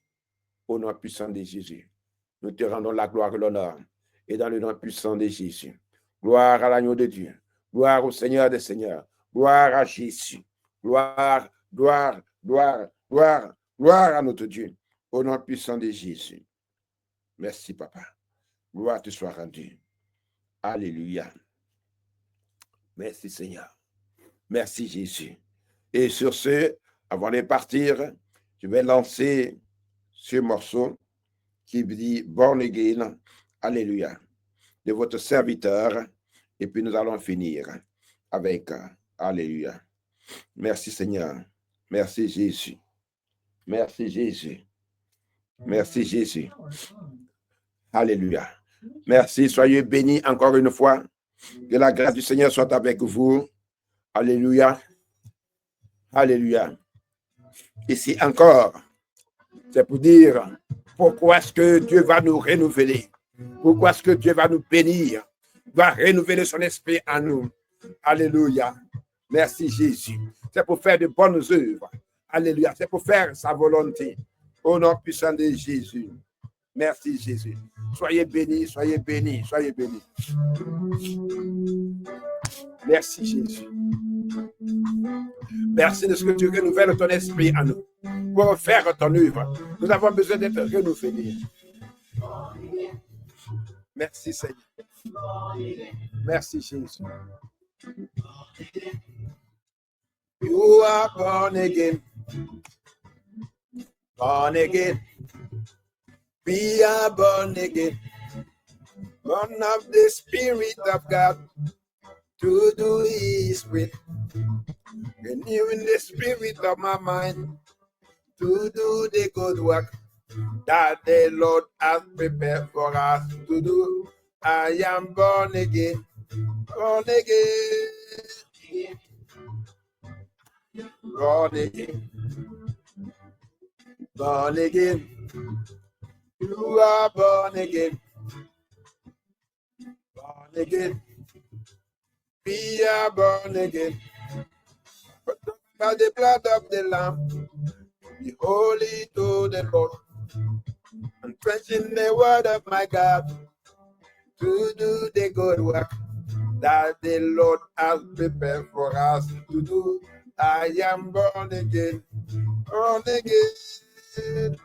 Au nom puissant de Jésus, nous te rendons la gloire et l'honneur. Et dans le nom puissant de Jésus, gloire à l'agneau de Dieu, gloire au Seigneur des Seigneurs, gloire à Jésus, gloire, gloire, gloire, gloire, gloire à notre Dieu, au nom puissant de Jésus. Merci, Papa. Gloire te soit rendue. Alléluia. Merci, Seigneur. Merci, Jésus. Et sur ce, avant de partir, je vais lancer ce morceau qui dit Born Again, Alléluia, de votre serviteur. Et puis nous allons finir avec Alléluia. Merci Seigneur. Merci Jésus. Merci Jésus. Merci Jésus. Alléluia. Merci, soyez bénis encore une fois. Que la grâce du Seigneur soit avec vous. Alléluia. Alléluia. Ici encore, c'est pour dire pourquoi est-ce que Dieu va nous renouveler. Pourquoi est-ce que Dieu va nous bénir. Va renouveler son esprit en nous. Alléluia. Merci Jésus. C'est pour faire de bonnes œuvres. Alléluia. C'est pour faire sa volonté. Au nom puissant de Jésus. Merci Jésus. Soyez bénis, soyez bénis, soyez bénis. Merci Jésus. Merci de ce que tu renouvelles ton esprit en nous pour faire ton œuvre. Nous avons besoin d'être renouvelés. Merci Seigneur. Merci Jésus. You are born again. Born again. We are born again. Born of the Spirit of God to do His will. Renewing the spirit of my mind to do the good work that the Lord has prepared for us to do. I am born again. Born again. Born again. Born again. You are born again. Born again. We are born again. By the blood of the Lamb, be holy to the Lord, and preaching the word of my God to do the good work that the Lord has prepared for us to do. I am born again, born again.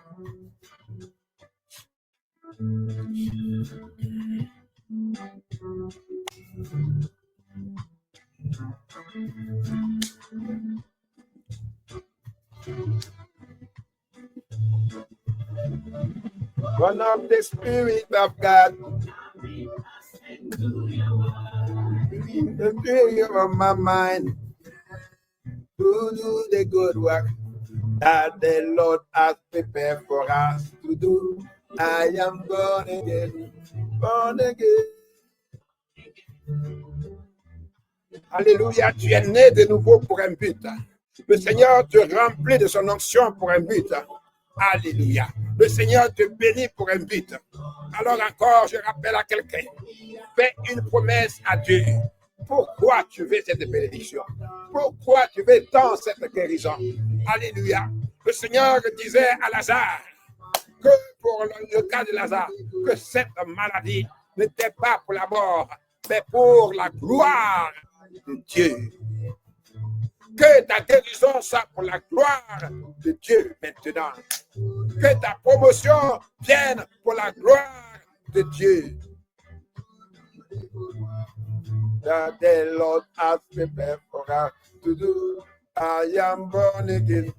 Born of the Spirit of God, in the area of my mind, to do the good work that the Lord has prepared for us to do. I am born again, born again. Alléluia, tu es né de nouveau pour un but. Le Seigneur te remplit de son onction pour un but. Alléluia. Le Seigneur te bénit pour un but. Alors encore, je rappelle à quelqu'un, fais une promesse à Dieu. Pourquoi tu veux cette bénédiction? Pourquoi tu veux tant cette guérison? Alléluia. Le Seigneur disait à Lazare que pour le cas de Lazare, que cette maladie n'était pas pour la mort, mais pour la gloire de Dieu. Que ta guérison soit pour la gloire de Dieu maintenant. Que ta promotion vienne pour la gloire de Dieu. That the Lord has prepared for us to do. I am born again.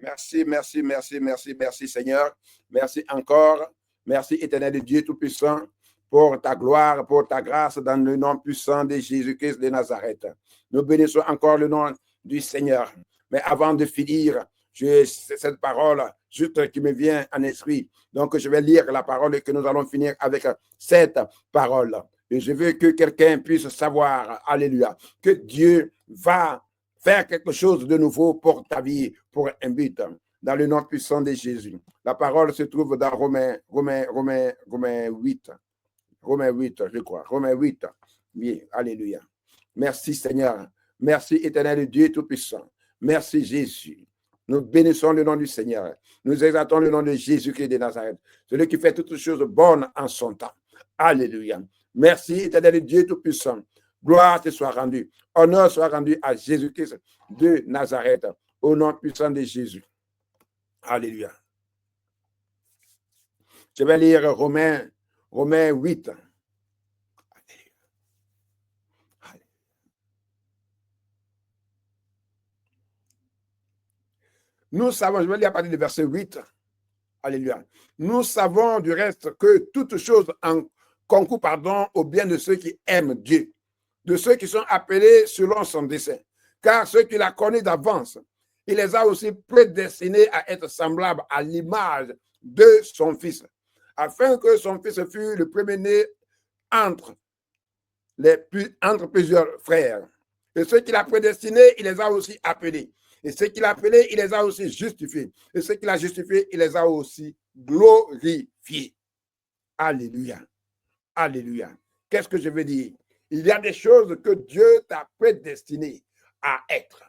Merci, merci, merci, merci, merci Seigneur. Merci encore. Merci éternel de Dieu Tout-Puissant pour ta gloire, pour ta grâce dans le nom puissant de Jésus-Christ de Nazareth. Nous bénissons encore le nom du Seigneur. Mais avant de finir, j'ai cette parole juste qui me vient en esprit. Donc, je vais lire la parole et que nous allons finir avec cette parole. Et je veux que quelqu'un puisse savoir, alléluia, que Dieu va faire quelque chose de nouveau pour ta vie, pour un but, dans le nom puissant de Jésus. La parole se trouve dans Romains 8. Romains 8, je crois. Romains 8. Oui, alléluia. Merci Seigneur. Merci éternel Dieu Tout-Puissant. Merci Jésus. Nous bénissons le nom du Seigneur. Nous exaltons le nom de Jésus-Christ de Nazareth. Celui qui fait toutes choses bonnes en son temps. Alléluia. Merci éternel Dieu Tout-Puissant. Gloire te soit rendue. Honneur soit rendu à Jésus-Christ de Nazareth. Au nom puissant de Jésus. Alléluia. Je vais lire Romains 8. Nous savons, je vais lire à partir du verset 8. Alléluia. Nous savons du reste que toute chose concourt au bien de ceux qui aiment Dieu, de ceux qui sont appelés selon son dessein. Car ceux qui la connaissent d'avance, il les a aussi prédestinés à être semblables à l'image de son Fils, afin que son Fils fût le premier-né entre plusieurs frères. Et ceux qu'il a prédestinés, il les a aussi appelés. Et ceux qu'il a appelés, il les a aussi justifiés. Et ceux qu'il a justifiés, il les a aussi glorifiés. Alléluia. Alléluia. Qu'est-ce que je veux dire? Il y a des choses que Dieu t'a prédestinées à être,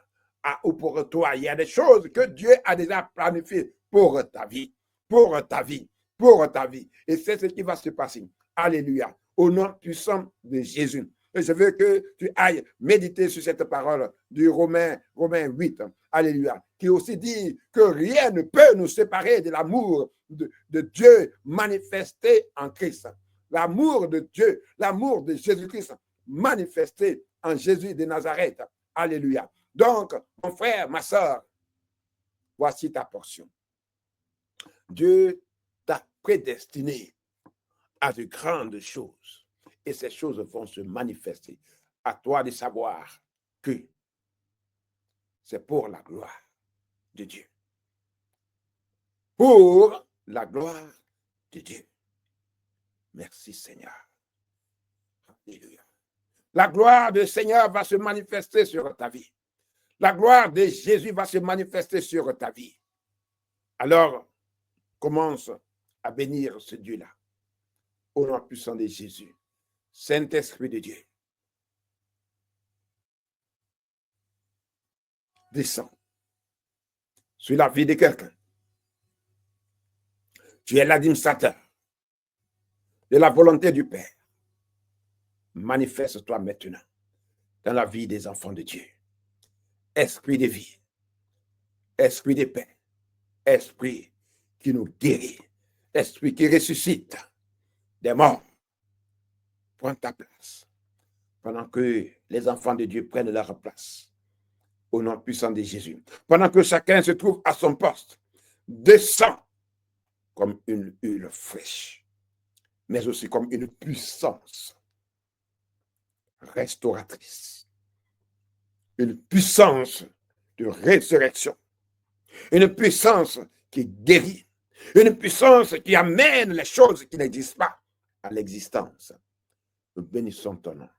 ou pour toi. Il y a des choses que Dieu a déjà planifiées pour ta vie, pour ta vie, pour ta vie. Et c'est ce qui va se passer. Alléluia. Au nom puissant de Jésus. Et je veux que tu ailles méditer sur cette parole du Romains 8. Alléluia. Qui aussi dit que rien ne peut nous séparer de l'amour de Dieu manifesté en Christ. L'amour de Dieu, l'amour de Jésus-Christ manifesté en Jésus de Nazareth. Alléluia. Donc, mon frère, ma soeur, voici ta portion. Dieu t'a prédestiné à de grandes choses. Et ces choses vont se manifester. À toi de savoir que c'est pour la gloire de Dieu. Pour la gloire de Dieu. Merci Seigneur. Alléluia. La gloire du Seigneur va se manifester sur ta vie. La gloire de Jésus va se manifester sur ta vie. Alors, commence à bénir ce Dieu-là. Au nom puissant de Jésus. Saint-Esprit de Dieu. Descends sur la vie de quelqu'un. Tu es l'administrateur de la volonté du Père. Manifeste-toi maintenant dans la vie des enfants de Dieu. Esprit de vie, esprit de paix, esprit qui nous guérit, esprit qui ressuscite des morts. Prends ta place pendant que les enfants de Dieu prennent leur place. Au nom puissant de Jésus. Pendant que chacun se trouve à son poste, descend comme une huile fraîche, mais aussi comme une puissance restauratrice, une puissance de résurrection, une puissance qui guérit, une puissance qui amène les choses qui n'existent pas à l'existence. Nous bénissons ton nom.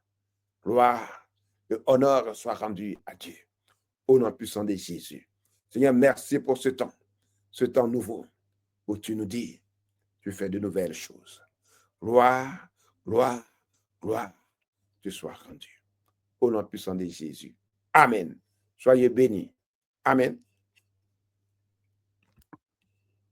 Gloire et honneur soient rendus à Dieu. Au nom puissant de Jésus. Seigneur, merci pour ce temps nouveau où tu nous dis, tu fais de nouvelles choses. Gloire, gloire, gloire, te soit rendue. Au nom puissant de Jésus. Amen. Soyez bénis. Amen.